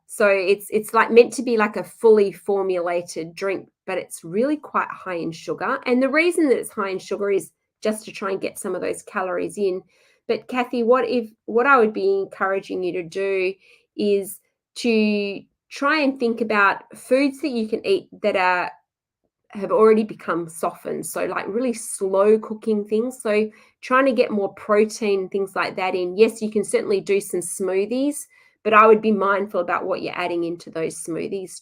So it's like meant to be like a fully formulated drink, but it's really quite high in sugar. And the reason that it's high in sugar is just to try and get some of those calories in. But Kathy, what I would be encouraging you to do is to try and think about foods that you can eat that have already become softened. So like really slow cooking things. So trying to get more protein, things like that in. Yes, you can certainly do some smoothies, but I would be mindful about what you're adding into those smoothies,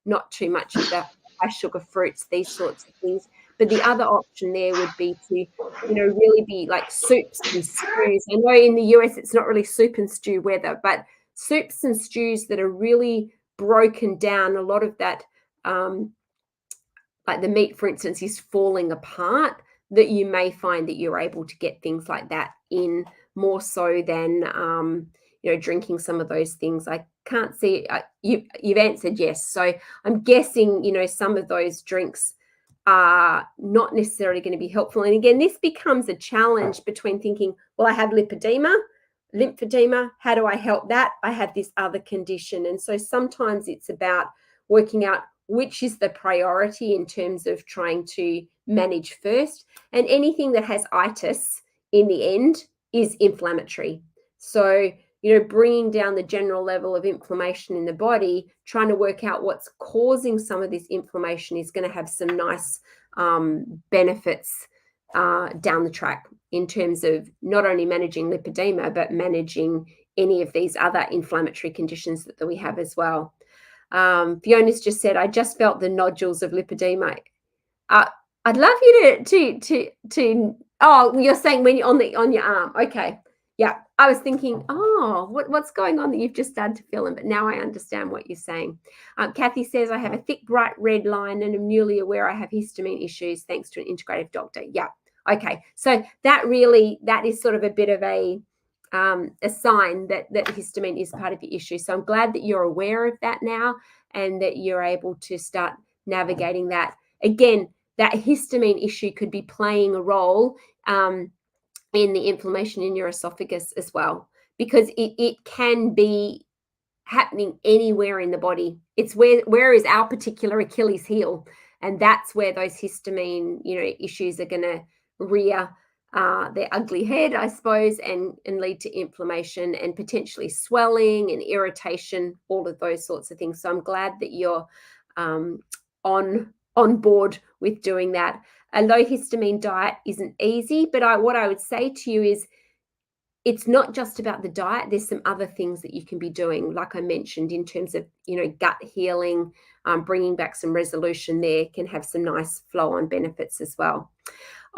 not too much of the high sugar fruits, these sorts of things. But the other option there would be to, really be like soups and stews. I know in the US it's not really soup and stew weather, but soups and stews that are really broken down. A lot of that like the meat, for instance, is falling apart, that you may find that you're able to get things like that in more so than, drinking some of those things. I can't see, you've answered yes. So I'm guessing, some of those drinks are not necessarily going to be helpful. And again, this becomes a challenge between thinking, well, I have lymphedema. How do I help that? I have this other condition. And so sometimes it's about working out which is the priority in terms of trying to manage first. And anything that has itis in the end is inflammatory. So, bringing down the general level of inflammation in the body, trying to work out what's causing some of this inflammation is going to have some nice benefits down the track in terms of not only managing lipedema, but managing any of these other inflammatory conditions that we have as well. Fiona's just said, I just felt the nodules of lipedema. I'd love you to oh, you're saying when you're on your arm. Okay. Yeah. I was thinking, what's going on that you've just started to feel them, but now I understand what you're saying. Kathy says, I have a thick, bright red line and am newly aware I have histamine issues thanks to an integrative doctor. Yeah. Okay. So that is sort of a bit of a sign that histamine is part of the issue. So I'm glad that you're aware of that now and that you're able to start navigating that. Again, that histamine issue could be playing a role in the inflammation in your esophagus as well, because it can be happening anywhere in the body. It's where is our particular Achilles heel, and that's where those histamine issues are going to rear their ugly head, I suppose, and lead to inflammation and potentially swelling and irritation, all of those sorts of things. So I'm glad that you're on board with doing that. A low histamine diet isn't easy, but what I would say to you is it's not just about the diet. There's some other things that you can be doing, like I mentioned, in terms of, gut healing, bringing back some resolution there can have some nice flow-on benefits as well.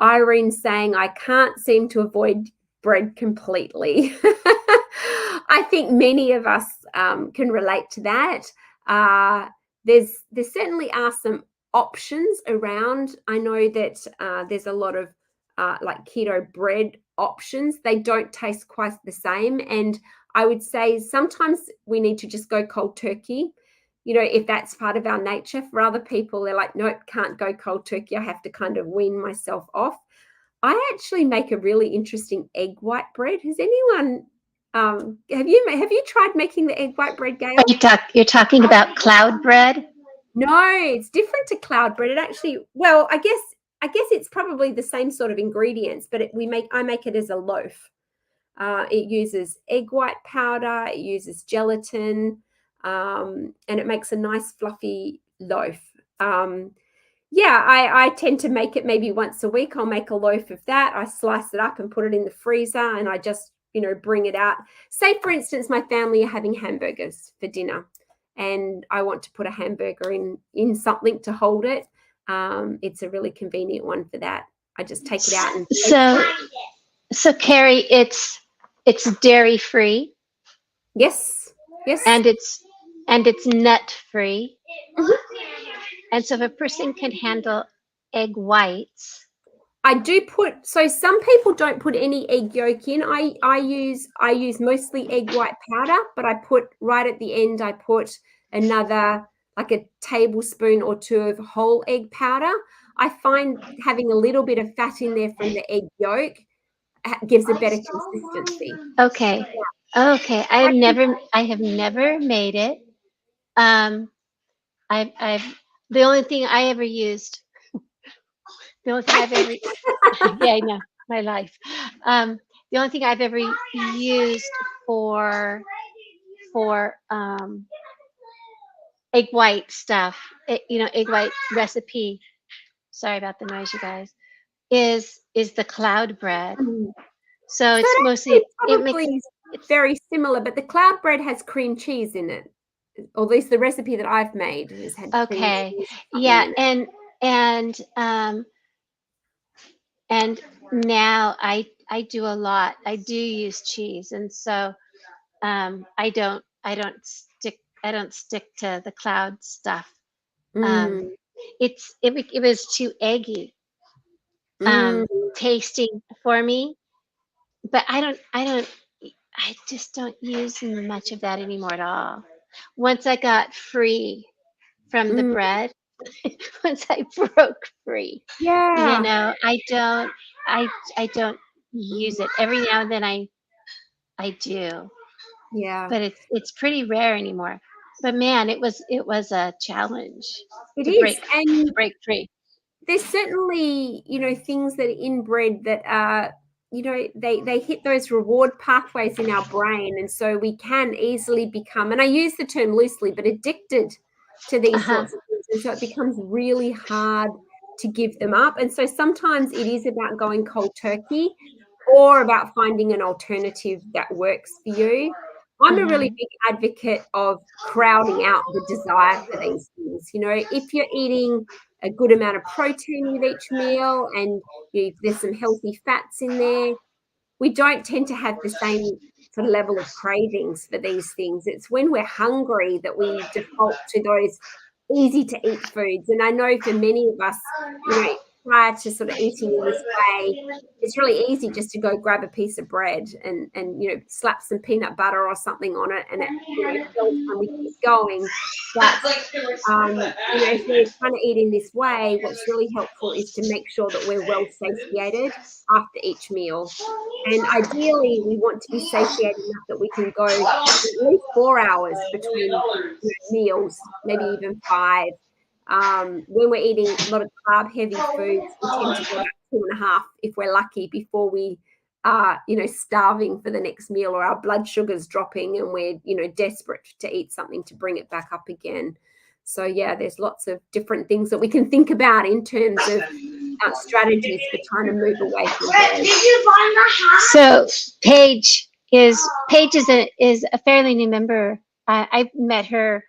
Irene saying, I can't seem to avoid bread completely. I think many of us can relate to that. There's certainly are some options around. I know that there's a lot of like keto bread options. They don't taste quite the same. And I would say sometimes we need to just go cold turkey. If that's part of our nature. For other people, they're like, nope, can't go cold turkey. I have to kind of wean myself off. I actually make a really interesting egg white bread. Has anyone have you tried making the egg white bread, Gail? You're talking about cloud bread? No, it's different to cloud bread. It actually, well, I guess it's probably the same sort of ingredients, but I make it as a loaf. It uses egg white powder, it uses gelatin, and it makes a nice fluffy loaf. I tend to make it maybe once a week. I'll make a loaf of that. I slice it up and put it in the freezer, and I just, bring it out. Say, for instance, my family are having hamburgers for dinner, and I want to put a hamburger in something to hold it. It's a really convenient one for that. I just take it out and so Carrie, it's dairy free. Yes. And it's nut free. Mm-hmm. And so if a person can handle egg whites, I do put, so some people don't put any egg yolk in. I use mostly egg white powder, but I put right at the end, I put another like a tablespoon or two of whole egg powder. I find having a little bit of fat in there from the egg yolk gives a better consistency. Okay. Okay. I have never made it. I've the only thing I ever used, the only thing I've ever, yeah, I know, my life. The only thing I've ever used for for egg white stuff, egg white recipe. Sorry about the noise, you guys. Is the cloud bread. Mm. So So it's it mostly it makes probably it's very similar, but the cloud bread has cream cheese in it. Or at least the recipe that I've made has had cream okay. cheese or something Yeah, in it. and now I do a lot. I do use cheese, and so I don't stick to the cloud stuff. Um, Mm, it was too eggy mm, tasting for me, but I just don't use much of that anymore at all. Once I got free from the mm. bread, once I broke free, Yeah. I I I don't use Mm, it. Every now and then I do, yeah. but it's pretty rare anymore. But man, it was a challenge It to is. And break free. there's certainly, things that are in bread that are, they hit those reward pathways in our brain. And so we can easily become, and I use the term loosely, but addicted to these Uh-huh. sorts of things. And so it becomes really hard to give them up. And so sometimes it is about going cold turkey or about finding an alternative that works for you. I'm a really Mhm. big advocate of crowding out the desire for these things. If you're eating a good amount of protein with each meal and there's some healthy fats in there, we don't tend to have the same sort of level of cravings for these things. It's when we're hungry that we default to those easy to eat foods. And I know for many of us, prior to sort of eating in this way, it's really easy just to go grab a piece of bread and slap some peanut butter or something on it, and it fills when we keep going. But if we're trying to eat in this way, what's really helpful is to make sure that we're well satiated after each meal. And ideally, we want to be satiated enough that we can go at least 4 hours between meals, maybe even 5. When we're eating a lot of carb-heavy foods, we tend to go about 2.5 if we're lucky before we are, starving for the next meal or our blood sugar's dropping and we're, desperate to eat something to bring it back up again. So yeah, there's lots of different things that we can think about in terms of strategies for trying to move away from bread. So Paige is a fairly new member. I met her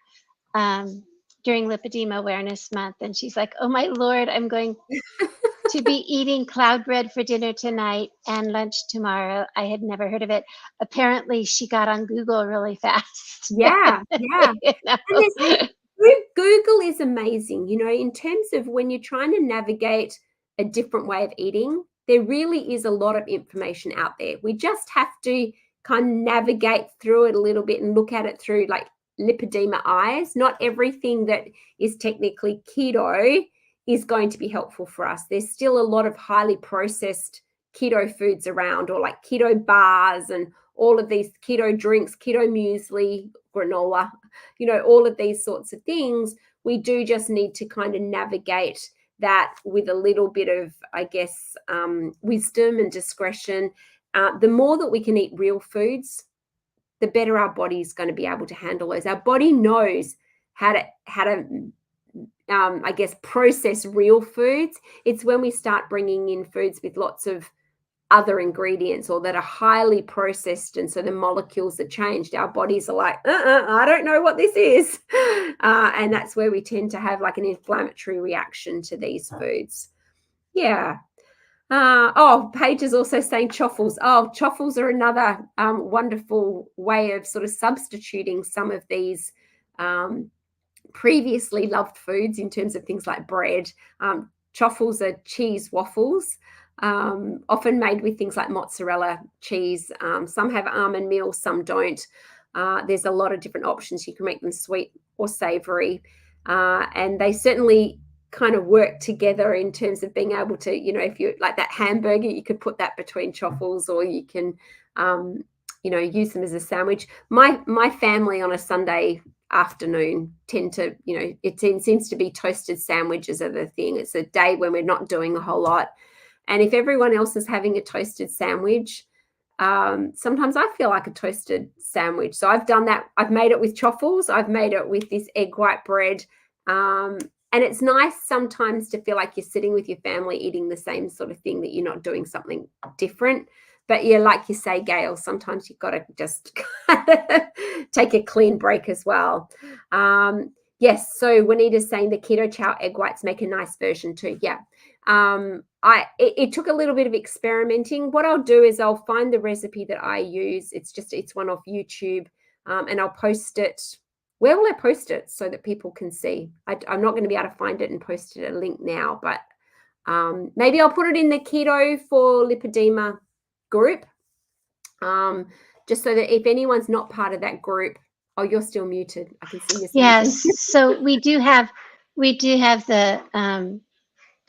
during Lipedema Awareness Month, and she's like, "Oh my Lord, I'm going to be eating cloud bread for dinner tonight and lunch tomorrow." I had never heard of it. Apparently, she got on Google really fast. Yeah, yeah. You know? And Google is amazing, in terms of when you're trying to navigate a different way of eating, there really is a lot of information out there. We just have to kind of navigate through it a little bit and look at it through like lipedema eyes. Not everything that is technically keto is going to be helpful for us. There's still a lot of highly processed keto foods around, or like keto bars and all of these keto drinks, keto muesli, granola, all of these sorts of things. We do just need to kind of navigate that with a little bit of, I guess, wisdom and discretion. The more that we can eat real foods, the better our body is going to be able to handle those. Our body knows how to I guess, process real foods. It's when we start bringing in foods with lots of other ingredients or that are highly processed, and so the molecules are changed, our bodies are like, I don't know what this is. And that's where we tend to have like an inflammatory reaction to these foods. Yeah. Paige is also saying choffles. Choffles are another wonderful way of sort of substituting some of these previously loved foods in terms of things like bread. Choffles are cheese waffles, often made with things like mozzarella cheese. Some have almond meal, some don't. There's a lot of different options. You can make them sweet or savory, and they certainly kind of work together in terms of being able to, if you like that hamburger, you could put that between Choffles, or you can, use them as a sandwich. My family on a Sunday afternoon tend to, it seems to be toasted sandwiches are the thing. It's a day when we're not doing a whole lot. And if everyone else is having a toasted sandwich, sometimes I feel like a toasted sandwich. So I've done that. I've made it with Choffles. I've made it with this egg white bread. And it's nice sometimes to feel like you're sitting with your family eating the same sort of thing, that you're not doing something different. But yeah, like you say, Gail, sometimes you've got to just take a clean break as well. Yes, so Juanita's saying the keto chow egg whites make a nice version too. Yeah. It took a little bit of experimenting. What I'll do is I'll find the recipe that I use. It's one off YouTube, and I'll post it. Where will I post it so that people can see? I'm not going to be able to find it and post it a link now, but maybe I'll put it in the Keto for Lipedema group, just so that if anyone's not part of that group, oh, you're still muted. I can see you. Yes. So we do have the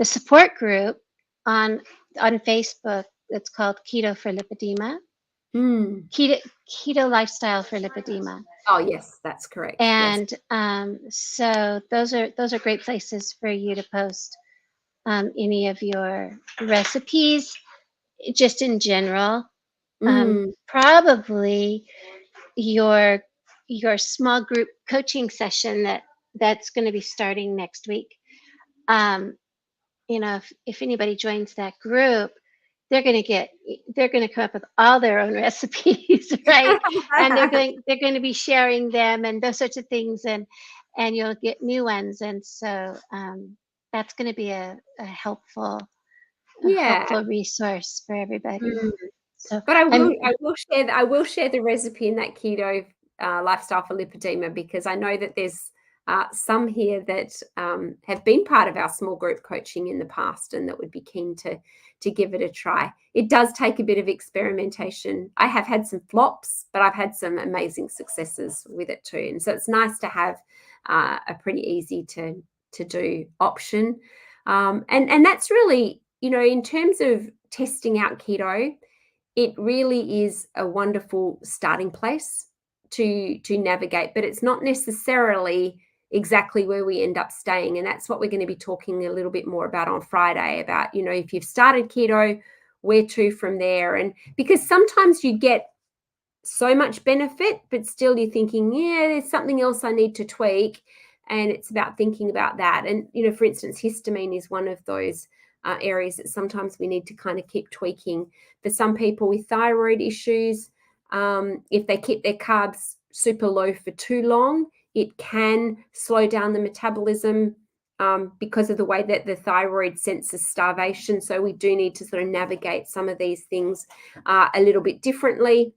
support group on Facebook. It's called Keto for Lipedema. Keto lifestyle for lipedema. Oh yes, that's correct. And yes. So those are great places for you to post any of your recipes, just in general. Probably your small group coaching session that's going to be starting next week. If anybody joins that group, they're going to come up with all their own recipes, right? And they're going to be sharing them and those sorts of things, and you'll get new ones. And so that's going to be a helpful resource for everybody. So, but I will share the recipe in that keto lifestyle for lipedema, because I know that there's some here that have been part of our small group coaching in the past, and that would be keen to give it a try. It does take a bit of experimentation. I have had some flops, but I've had some amazing successes with it too. And so it's nice to have a pretty easy to do option. And that's really, in terms of testing out keto, it really is a wonderful starting place to navigate, but it's not necessarily exactly where we end up staying. And that's what we're going to be talking a little bit more about on Friday, about, if you've started keto, where to from there. And because sometimes you get so much benefit, but still you're thinking, yeah, there's something else I need to tweak. And it's about thinking about that. And, for instance, histamine is one of those areas that sometimes we need to kind of keep tweaking. For some people with thyroid issues, if they keep their carbs super low for too long, it can slow down the metabolism because of the way that the thyroid senses starvation. So we do need to sort of navigate some of these things a little bit differently.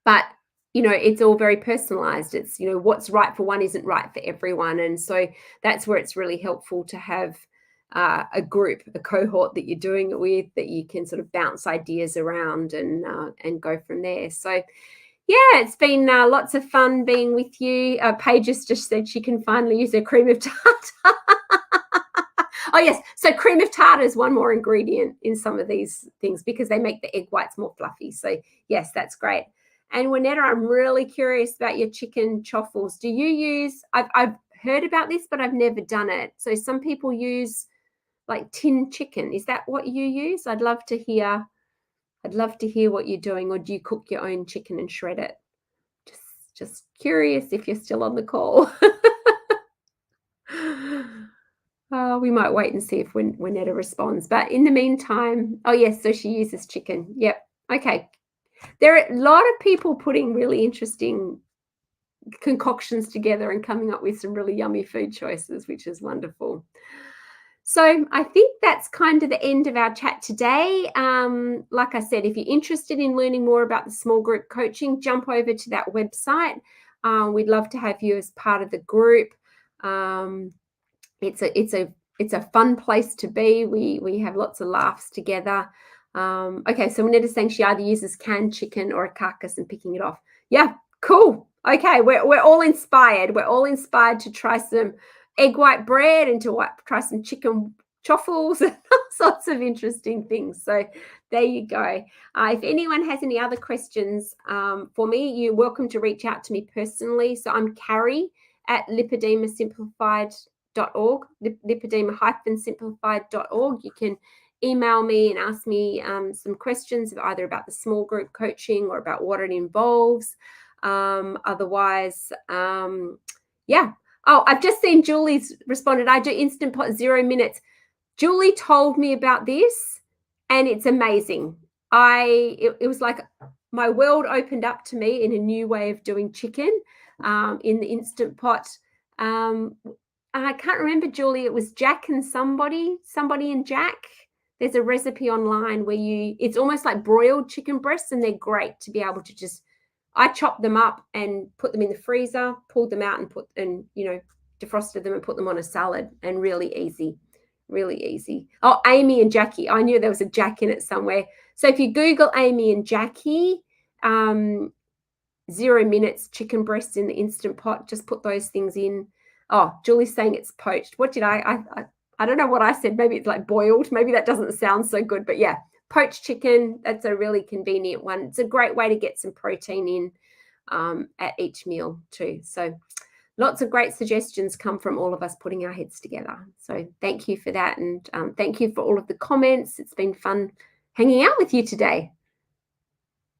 But, it's all very personalized. It's, what's right for one isn't right for everyone. And so that's where it's really helpful to have a group, a cohort that you're doing it with, that you can sort of bounce ideas around and go from there. So yeah, it's been lots of fun being with you. Paige just said she can finally use her cream of tartar. Oh yes, so cream of tartar is one more ingredient in some of these things, because they make the egg whites more fluffy. So yes, that's great. And Juanetta, I'm really curious about your chicken Choffles. Do you use, I've heard about this, but I've never done it. So some people use like tin chicken. Is that what you use? I'd love to hear what you're doing. Or do you cook your own chicken and shred it? Just curious if you're still on the call. We might wait and see if Juanetta responds. But in the meantime, oh yes, so she uses chicken. Yep. Okay. There are a lot of people putting really interesting concoctions together and coming up with some really yummy food choices, which is wonderful. So I think that's kind of the end of our chat today. Like I said, if you're interested in learning more about the small group coaching, jump over to that website. We'd love to have you as part of the group. It's a it's a fun place to be. We have lots of laughs together. Okay, so Mineta's saying she either uses canned chicken or a carcass and picking it off. Yeah, cool. Okay, we're all inspired. We're all inspired to try some egg white bread and to try some chicken choffles and all sorts of interesting things. So there you go. If anyone has any other questions for me, you're welcome to reach out to me personally. So I'm Carrie at Lipedema Simplified.org, lipedema-simplified.org. You can email me and ask me some questions either about the small group coaching or about what it involves. Otherwise, yeah. Oh, I've just seen Julie's responded. I do Instant Pot 0 minutes. Julie told me about this and it's amazing. It was like my world opened up to me in a new way of doing chicken in the Instant Pot. I can't remember, Julie. It was Jack and somebody and Jack. There's a recipe online where it's almost like broiled chicken breasts, and they're great to be able to just, I chopped them up and put them in the freezer, pulled them out and defrosted them and put them on a salad, and really easy. Oh, Amy and Jackie. I knew there was a Jack in it somewhere. So if you Google Amy and Jackie, 0 minutes chicken breasts in the Instant Pot, just put those things in. Oh, Julie's saying it's poached. What did I don't know what I said. Maybe it's like boiled. Maybe that doesn't sound so good, but yeah, poached chicken. That's a really convenient one. It's a great way to get some protein in at each meal too. So lots of great suggestions come from all of us putting our heads together. So thank you for that. And thank you for all of the comments. It's been fun hanging out with you today.